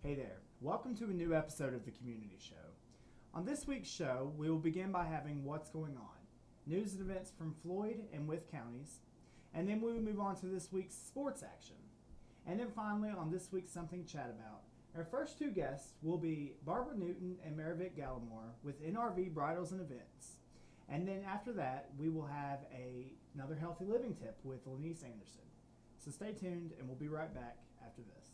Hey there, welcome to a new episode of the Community Show. On this week's show, we will begin by having What's Going On, news and events from Floyd and Wythe Counties, and then we will move on to this week's sports action. And then finally, on this week's Something to Chat About, our first two guests will be Barbara Newton and Marivic Gallimore with NRV Bridals and Events. And then after that, we will have another healthy living tip with Lenice Anderson. So stay tuned, and we'll be right back after this.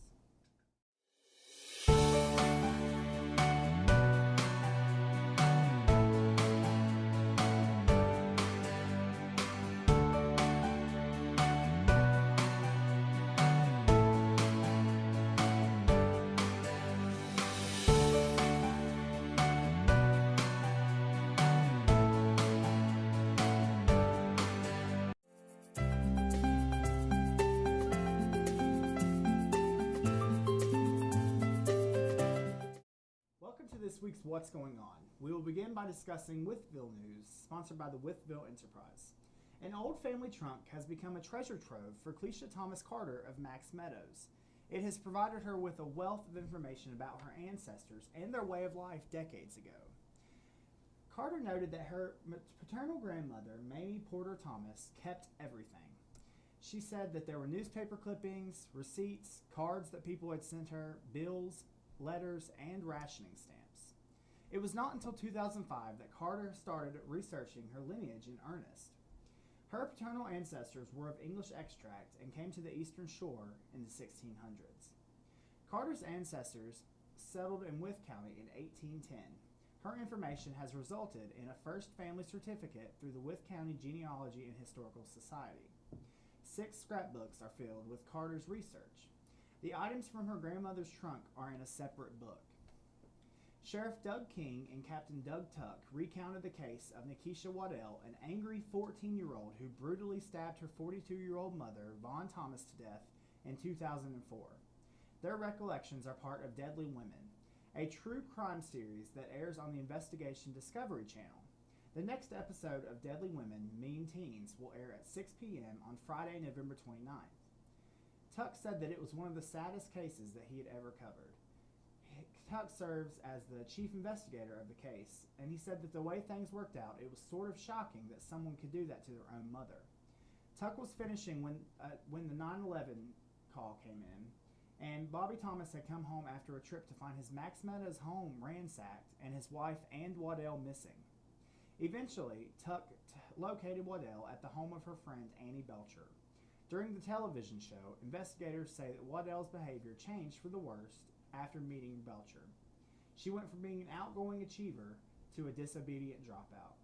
Welcome to this week's What's Going On. We will begin by discussing Wytheville news, sponsored by the Wytheville Enterprise. An old family trunk has become a treasure trove for Cleisha Thomas Carter of Max Meadows. It has provided her with a wealth of information about her ancestors and their way of life decades ago. Carter noted that her paternal grandmother, Mamie Porter Thomas, kept everything. She said that there were newspaper clippings, receipts, cards that people had sent her, bills, letters, and rationing stamps. It was not until 2005 that Carter started researching her lineage in earnest. Her paternal ancestors were of English extract and came to the Eastern Shore in the 1600s. Carter's ancestors settled in Wythe County in 1810. Her information has resulted in a first family certificate through the Wythe County Genealogy and Historical Society. 6 scrapbooks are filled with Carter's research. The items from her grandmother's trunk are in a separate book. Sheriff Doug King and Captain Doug Tuck recounted the case of Nikisha Waddell, an angry 14-year-old who brutally stabbed her 42-year-old mother, Vaughn Thomas, to death in 2004. Their recollections are part of Deadly Women, a true crime series that airs on the Investigation Discovery Channel. The next episode of Deadly Women, Mean Teens, will air at 6 p.m. on Friday, November 29th. Tuck said that it was one of the saddest cases that he had ever covered. Tuck serves as the chief investigator of the case, and he said that the way things worked out, it was sort of shocking that someone could do that to their own mother. Tuck was finishing when the 9/11 call came in, and Bobby Thomas had come home after a trip to find his Max Meadows home ransacked and his wife and Waddell missing. Eventually, Tuck located Waddell at the home of her friend Annie Belcher. During the television show, investigators say that Waddell's behavior changed for the worst after meeting Belcher. She went from being an outgoing achiever to a disobedient dropout.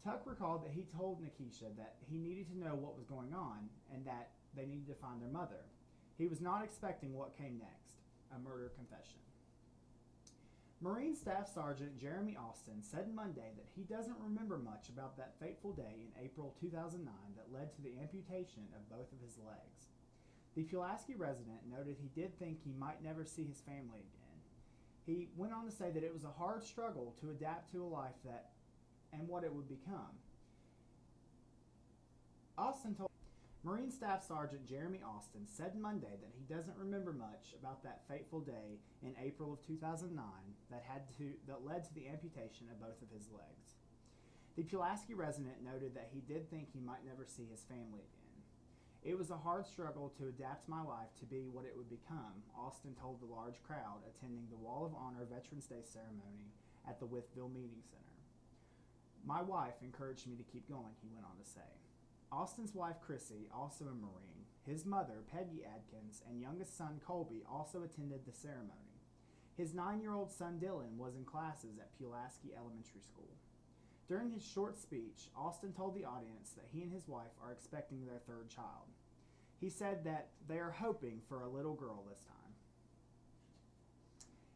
Tuck recalled that he told Nikisha that he needed to know what was going on and that they needed to find their mother. He was not expecting what came next, a murder confession. Marine Staff Sergeant Jeremy Austin said Monday that he doesn't remember much about that fateful day in April 2009 that led to the amputation of both of his legs. The Pulaski resident noted he did think he might never see his family again. He went on to say that it was a hard struggle to adapt to a life and what it would become. Austin told Marine Staff Sergeant Jeremy Austin said Monday that he doesn't remember much about that fateful day in April of 2009 that led to the amputation of both of his legs. The Pulaski resident noted that he did think he might never see his family again. It was a hard struggle to adapt my life to be what it would become, Austin told the large crowd attending the Wall of Honor Veterans Day ceremony at the Wytheville Meeting Center. My wife encouraged me to keep going, he went on to say. Austin's wife, Chrissy, also a Marine, his mother, Peggy Adkins, and youngest son, Colby, also attended the ceremony. His 9-year-old son, Dylan, was in classes at Pulaski Elementary School. During his short speech, Austin told the audience that he and his wife are expecting their 3rd child. He said that they are hoping for a little girl this time.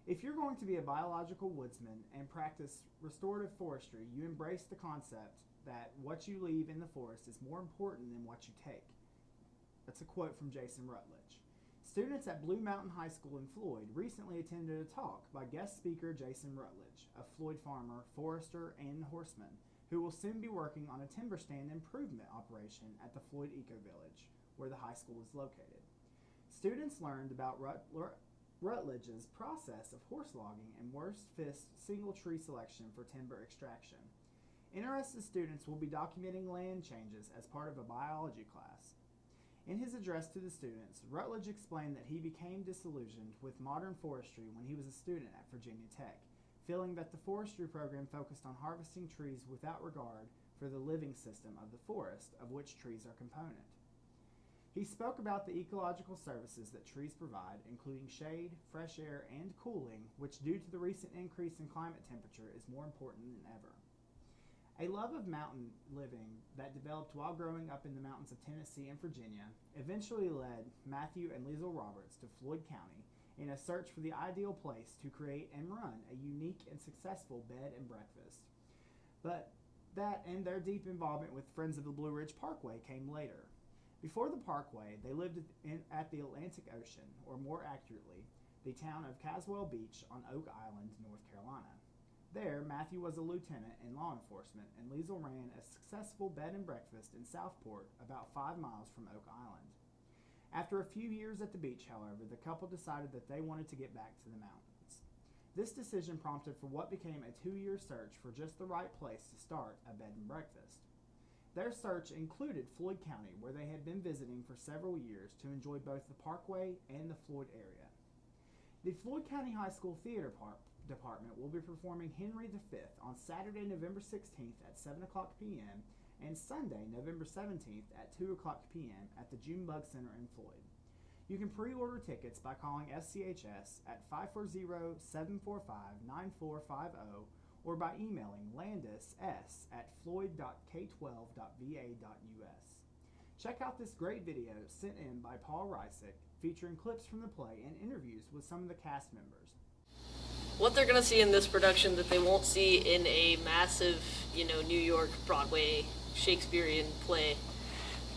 If you're going to be a biological woodsman and practice restorative forestry, you embrace the concept that what you leave in the forest is more important than what you take. That's a quote from Jason Rutledge. Students at Blue Mountain High School in Floyd recently attended a talk by guest speaker Jason Rutledge, a Floyd farmer, forester, and horseman, who will soon be working on a timber stand improvement operation at the Floyd Eco Village, where the high school is located. Students learned about Rutledge's process of horse logging and worst fit single tree selection for timber extraction. Interested students will be documenting land changes as part of a biology class. In his address to the students, Rutledge explained that he became disillusioned with modern forestry when he was a student at Virginia Tech, feeling that the forestry program focused on harvesting trees without regard for the living system of the forest, of which trees are a component. He spoke about the ecological services that trees provide, including shade, fresh air, and cooling, which due to the recent increase in climate temperature is more important than ever. A love of mountain living that developed while growing up in the mountains of Tennessee and Virginia eventually led Matthew and Liesl Roberts to Floyd County in a search for the ideal place to create and run a unique and successful bed and breakfast. But that and their deep involvement with Friends of the Blue Ridge Parkway came later. Before the Parkway, they lived at the Atlantic Ocean, or more accurately, the town of Caswell Beach on Oak Island, North Carolina. There, Matthew was a lieutenant in law enforcement, and Liesl ran a successful bed and breakfast in Southport, about 5 miles from Oak Island. After a few years at the beach, however, the couple decided that they wanted to get back to the mountains. This decision prompted for what became a 2-year search for just the right place to start a bed and breakfast. Their search included Floyd County, where they had been visiting for several years to enjoy both the Parkway and the Floyd area. The Floyd County High School Theater Department will be performing Henry V on Saturday, November 16th at 7 o'clock p.m. and Sunday, November 17th at 2 o'clock p.m. at the Junebug Center in Floyd. You can pre-order tickets by calling SCHS at 540-745-9450 or by emailing landis@floyd.k12.va.us. Check out this great video sent in by Paul Rysick featuring clips from the play and interviews with some of the cast members. What they're going to see in this production that they won't see in a massive, New York Broadway Shakespearean play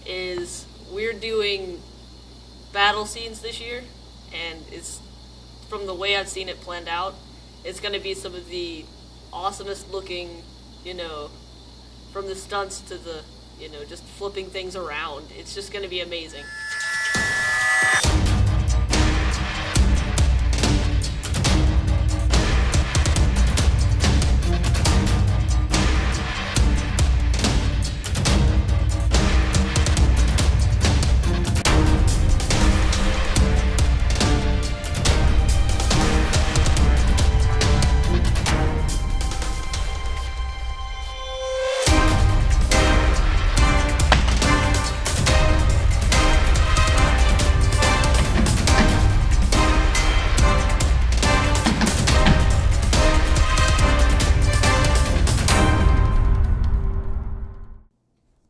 is we're doing battle scenes this year, and it's, from the way I've seen it planned out, it's going to be some of the awesomest looking, from the stunts to the, just flipping things around. It's just going to be amazing.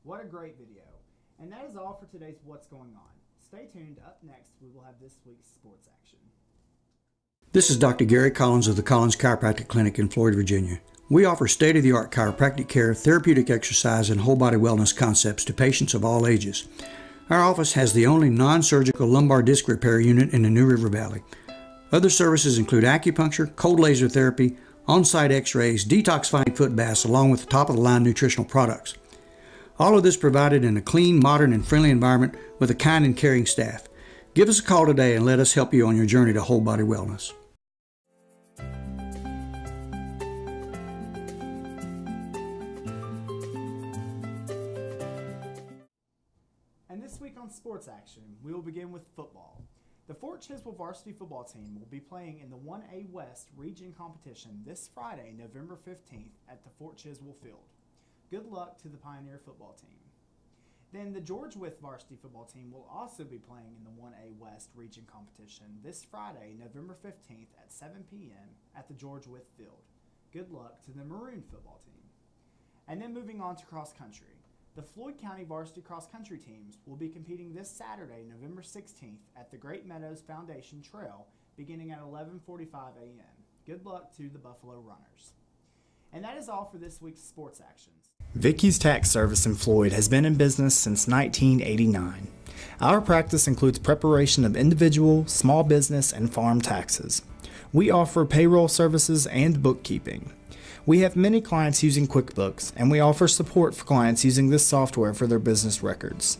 What a great video. And that is all for today's What's Going On. Stay tuned. Up next, we will have this week's sports action. This is Dr. Gary Collins of the Collins Chiropractic Clinic in Floyd, Virginia. We offer state-of-the-art chiropractic care, therapeutic exercise, and whole-body wellness concepts to patients of all ages. Our office has the only non-surgical lumbar disc repair unit in the New River Valley. Other services include acupuncture, cold laser therapy, on-site x-rays, detoxifying foot baths, along with top-of-the-line nutritional products. All of this provided in a clean, modern, and friendly environment with a kind and caring staff. Give us a call today and let us help you on your journey to whole body wellness. And this week on Sports Action, we will begin with football. The Fort Chiwell varsity football team will be playing in the 1A West region competition this Friday, November 15th at the Fort Chiwell field. Good luck to the Pioneer football team. Then the George Wythe varsity football team will also be playing in the 1A West region competition this Friday, November 15th at 7 p.m. at the George Wythe field. Good luck to the Maroon football team. And then moving on to cross country. The Floyd County varsity cross country teams will be competing this Saturday, November 16th at the Great Meadows Foundation Trail beginning at 11:45 a.m. Good luck to the Buffalo Runners. And that is all for this week's sports actions. Vicky's Tax Service in Floyd has been in business since 1989. Our practice includes preparation of individual, small business, and farm taxes. We offer payroll services and bookkeeping. We have many clients using QuickBooks, and we offer support for clients using this software for their business records.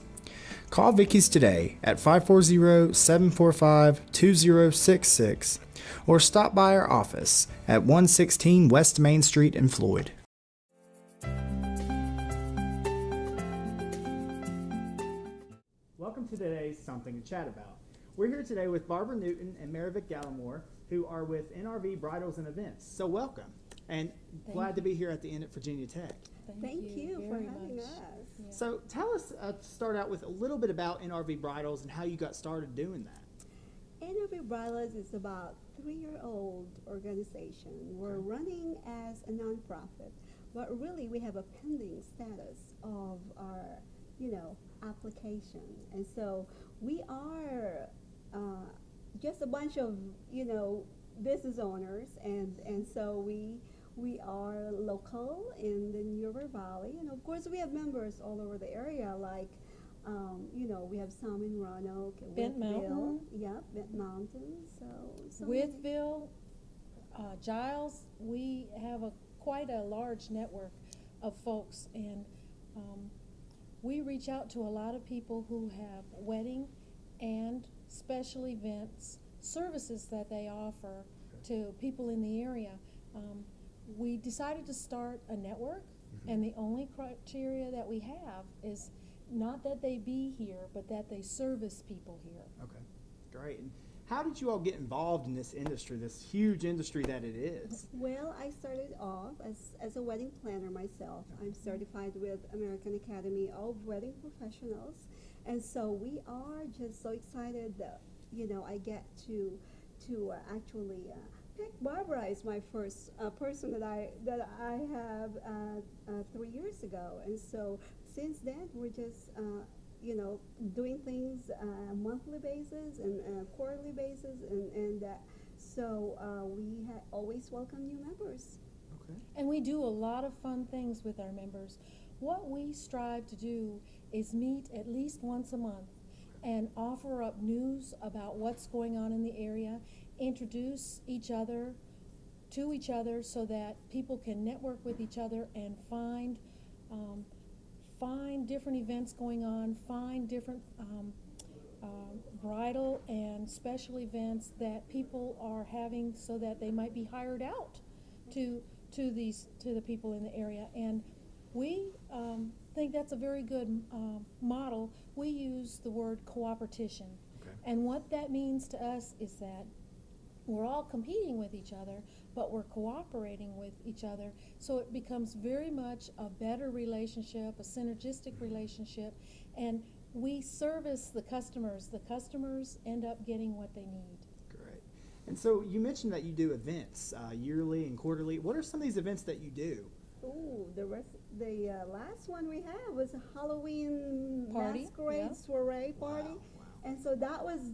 Call Vicky's today at 540-745-2066 or stop by our office at 116 West Main Street in Floyd. Welcome to today's Something to Chat About. We're here today with Barbara Newton and Marivic Gallimore, who are with NRV Bridals and Events. So welcome, and glad to be here at the end at Virginia Tech. Thank you for having us. Yeah. So tell us, to start out with a little bit about NRV Bridals and how you got started doing that. NRV Bridals is about a 3-year-old organization. We're running as a nonprofit, but really we have a pending status of our, application. And so we are just a bunch of, business owners, and so we are local in the New River Valley, and of course we have members all over the area, like, we have some in Roanoke, Bent Mountain. Bent Mountain, so Wytheville, Giles. We have quite a large network of folks, and we reach out to a lot of people who have wedding and special events services that they offer to people in the area. We decided to start a network, and the only criteria that we have is not that they be here, but that they service people here. Okay, great. And how did you all get involved in this industry, this huge industry that it is? Well, I started off as a wedding planner myself. I'm certified with American Academy of Wedding Professionals, and so we are just so excited that I get to actually pick Barbara is my first person that I have 3 years ago, and so since then we're just doing things monthly basis and quarterly basis, and so we always welcome new members. Okay. And we do a lot of fun things with our members. What we strive to do is meet at least once a month and offer up news about what's going on in the area, introduce each other to each other so that people can network with each other and find different events going on, find different bridal and special events that people are having so that they might be hired out to the people in the area. And we think that's a very good model. We use the word cooperation. Okay. And what that means to us is that we're all competing with each other, but we're cooperating with each other. So it becomes very much a better relationship, a synergistic relationship, and we service the customers. The customers end up getting what they need. Great. And so you mentioned that you do events yearly and quarterly. What are some of these events that you do? Ooh, the last one we had was a Halloween Party, masquerade soiree party. Wow. And so that was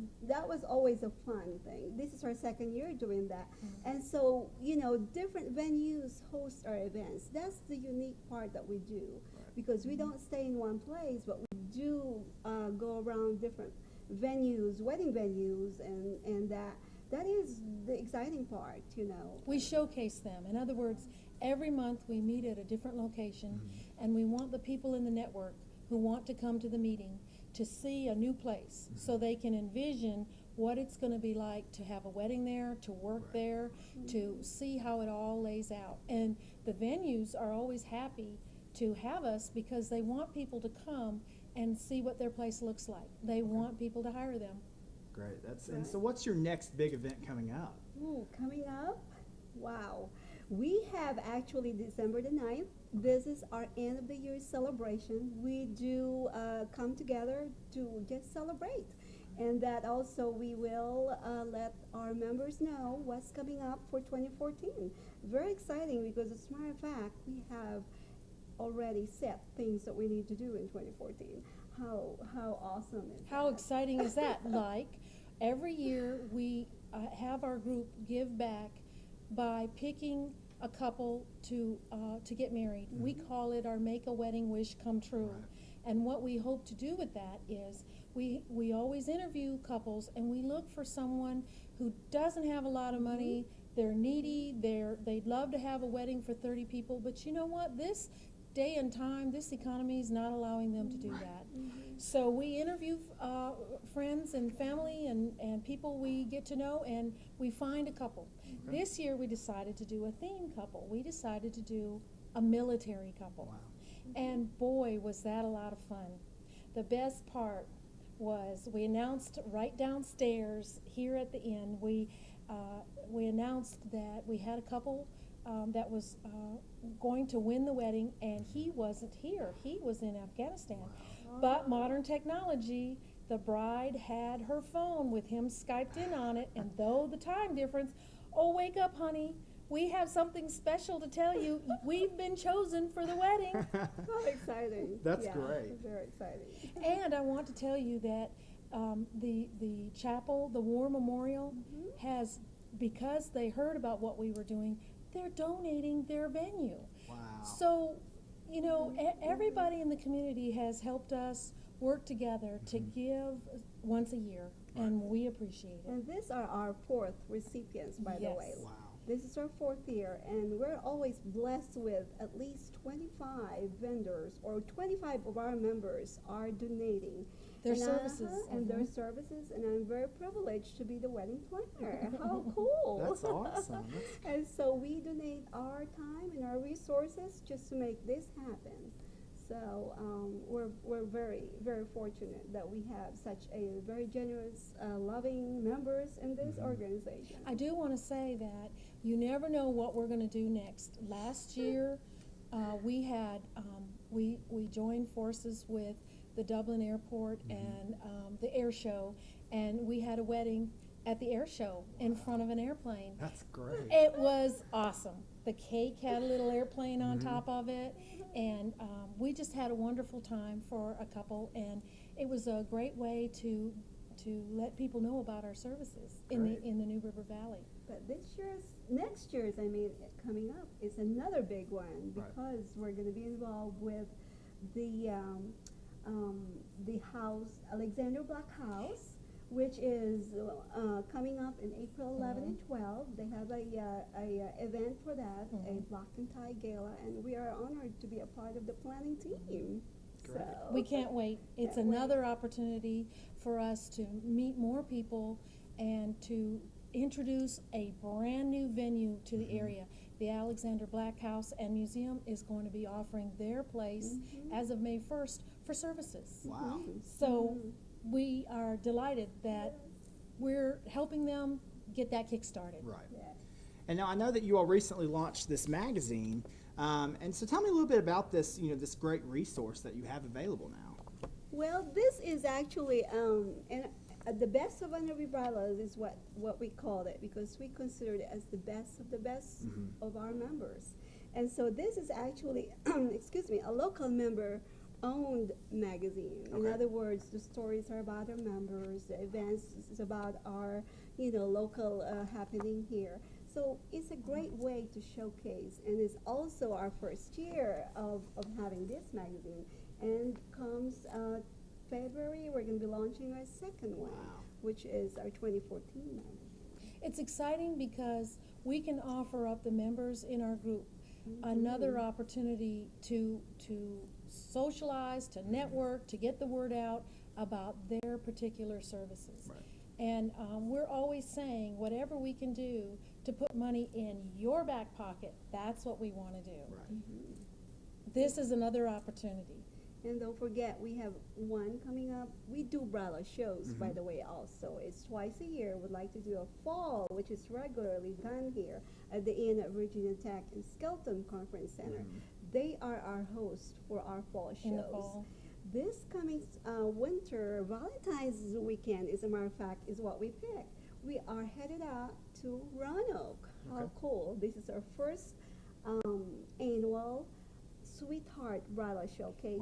always a fun thing. This is our second year doing that. And so, different venues host our events. That's the unique part that we do, because we don't stay in one place, but we do go around different venues, wedding venues, and that is the exciting part, We showcase them. In other words, every month we meet at a different location, and we want the people in the network who want to come to the meeting to see a new place so they can envision what it's going to be like to have a wedding there, to work there, to see how it all lays out. And the venues are always happy to have us because they want people to come and see what their place looks like. They want people to hire them. Great. And so what's your next big event coming up? Ooh, coming up? Wow. We have actually December the 9th. This is our end of the year celebration. We do come together to just celebrate. And that also we will let our members know what's coming up for 2014. Very exciting, because as a matter of fact, we have already set things that we need to do in 2014. How awesome is How that? exciting is that? Like, every year we have our group give back by picking a couple to get married. We call it our Make a Wedding Wish Come True. Right. And what we hope to do with that is we always interview couples, and we look for someone who doesn't have a lot of money. They're needy. They'd love to have a wedding for 30 people, but you know what? This day and time, this economy is not allowing them to do that. So we interview friends and family and people we get to know, and we find a couple. Okay. This year we decided to do a theme couple. We decided to do a military couple. Wow. And boy, was that a lot of fun. The best part was we announced right downstairs here at the inn, we announced that we had a couple that was going to win the wedding, and he wasn't here. He was in Afghanistan. But modern technology, the bride had her phone with him Skyped in on it, and though the time difference, oh, wake up, honey. We have something special to tell you. We've been chosen for the wedding. How exciting. That's Yeah, great. Very exciting. And I want to tell you that the chapel, the War Memorial, has, because they heard about what we were doing, they're donating their venue. Wow. So, you know, everybody in the community has helped us work together to give once a year, and we appreciate it. And these are our 4th recipients, by the Yes. way. Wow. This is our 4th year, and we're always blessed with at least 25 vendors, or 25 of our members are donating Their And, services. and their services, and I'm very privileged to be the wedding planner. How cool! That's awesome. And so we donate our time and our resources just to make this happen. So we're very, very fortunate that we have such a very generous, loving members in this organization. I do want to say that you never know what we're going to do next. Last year, we had we joined forces with the Dublin Airport and the air show, and we had a wedding at the air show in front of an airplane. That's great. It was awesome. The cake had a little airplane on top of it, and we just had a wonderful time for a couple, and it was a great way to let people know about our services in the New River Valley. But next year's, coming up is another big one because we're going to be involved with the house, Alexander Black House, which is coming up in April 11 and 12. They have a event for that, a Black and Tie Gala, and we are honored to be a part of the planning team. Great. So We can't wait. It's Can't wait. another opportunity for us to meet more people and to introduce a brand new venue to the area. The Alexander Black House and Museum is going to be offering their place as of May 1st for services. Wow. So we are delighted that we're helping them get that kick started. Right. Yeah. And now I know that you all recently launched this magazine, and so tell me a little bit about this, this great resource that you have available now. Well, this is actually the best of Honorary Bridals is what we called it, because we considered it as the best of the best of our members. And so this is actually, excuse me, a local member owned magazine. In Okay. other words, the stories are about our members, the events is about our, local happening here. So it's a great way to showcase, and it's also our first year of having this magazine. And comes February, we're going to be launching our second one, which is our 2014 magazine. It's exciting because we can offer up the members in our group another opportunity to socialize, to network, to get the word out about their particular services. Right. And we're always saying whatever we can do to put money in your back pocket, that's what we want to do. Right. This is another opportunity. And don't forget, we have one coming up. We do bridal shows, by the way, also. It's twice a year. We'd like to do a fall, which is regularly done here at the Inn at Virginia Tech and Skelton Conference Center. They are our host for our fall shows. In the fall. This coming winter, Valentine's weekend, as a matter of fact, is what we picked. We are headed out to Roanoke. How cool. This is our first annual Sweetheart Bridal Showcase.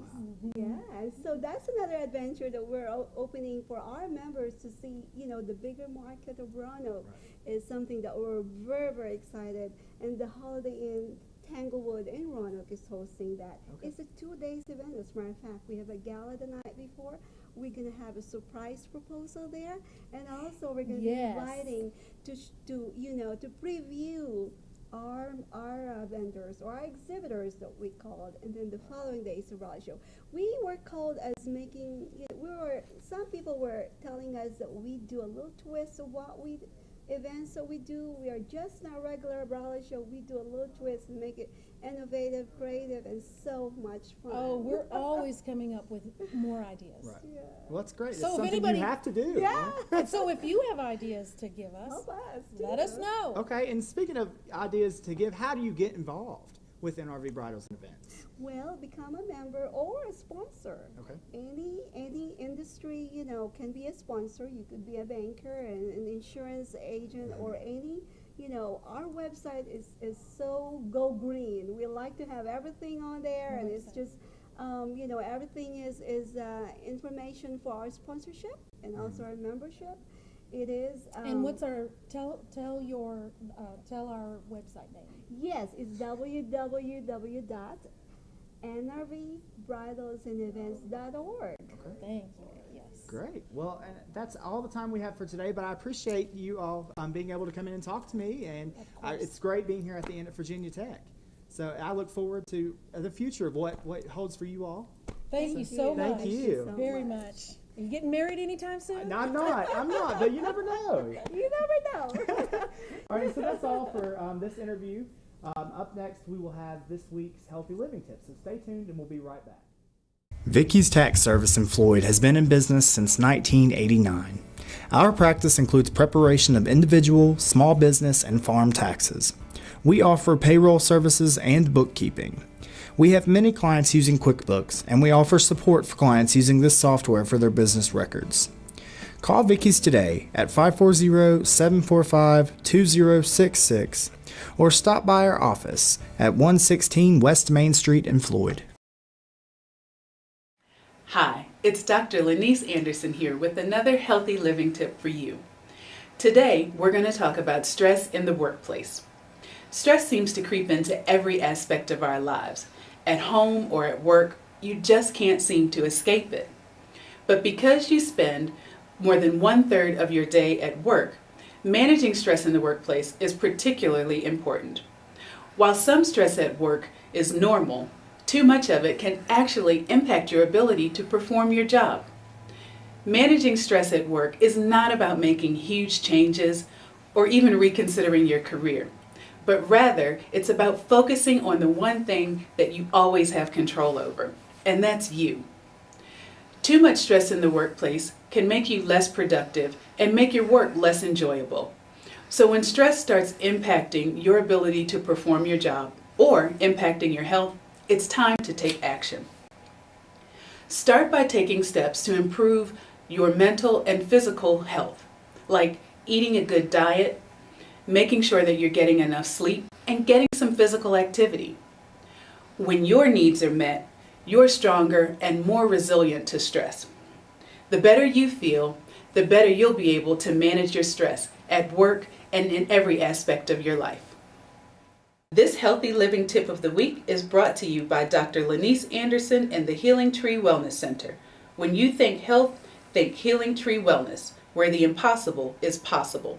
Yeah, so that's another adventure that we're opening for our members to see. The bigger market of Roanoke is something that we're very, very excited. And the Holiday Inn Tanglewood in Roanoke is hosting that. It's a 2-day event. As a matter of fact, we have a gala the night before. We're going to have a surprise proposal there, and also we're going to be inviting to preview our vendors or our exhibitors that we called, and then the following day is the bridal show. We were called as making. Some people were telling us that we do a little twist of what we events that we do. We are just not regular bridal show. We do a little twist and make it innovative, creative, and so much fun. Oh, we're always coming up with more ideas. Right. Yeah. Well, that's great. So It's if something anybody- you have to do. Yeah. And so if you have ideas to give us, Help us. let too. us know. Okay, and speaking of ideas to give, how do you get involved with NRV Bridals and Events? Well, become a member or a sponsor. Okay. Any industry, can be a sponsor. You could be a banker, an insurance agent, or any. Our website is so go green. We like to have everything on there, and it's just, everything is information for our sponsorship and also our membership. It is. And what's our tell our website name? Yes, it's www.nrvbridalsandevents.org. Thank you. Yes. Great. Well, and that's all the time we have for today, but I appreciate you all being able to come in and talk to me, and it's great being here at the end at Virginia Tech. So I look forward to the future of what holds for you all. Thank you so much. Thank you. Very much. Are you getting married anytime soon? No, I'm not, but you never know. You never know. All right, so that's all for this interview. Up next, we will have this week's Healthy Living Tips, so stay tuned and we'll be right back. Vicky's Tax Service in Floyd has been in business since 1989. Our practice includes preparation of individual, small business, and farm taxes. We offer payroll services and bookkeeping. We have many clients using QuickBooks, and we offer support for clients using this software for their business records. Call Vicky's today at 540-745-2066 or stop by our office at 116 West Main Street in Floyd. Hi, it's Dr. Lanice Anderson here with another healthy living tip for you. Today, we're going to talk about stress in the workplace. Stress seems to creep into every aspect of our lives. At home or at work, you just can't seem to escape it. But because you spend more than 1/3 of your day at work, managing stress in the workplace is particularly important. While some stress at work is normal, too much of it can actually impact your ability to perform your job. Managing stress at work is not about making huge changes or even reconsidering your career, but rather it's about focusing on the one thing that you always have control over, and that's you. Too much stress in the workplace can make you less productive and make your work less enjoyable. So when stress starts impacting your ability to perform your job or impacting your health, it's time to take action. Start by taking steps to improve your mental and physical health, like eating a good diet, making sure that you're getting enough sleep, and getting some physical activity. When your needs are met, you're stronger and more resilient to stress. The better you feel, the better you'll be able to manage your stress at work and in every aspect of your life. This healthy living tip of the week is brought to you by Dr. Lanice Anderson and the Healing Tree Wellness Center. When you think health, think Healing Tree Wellness, where the impossible is possible.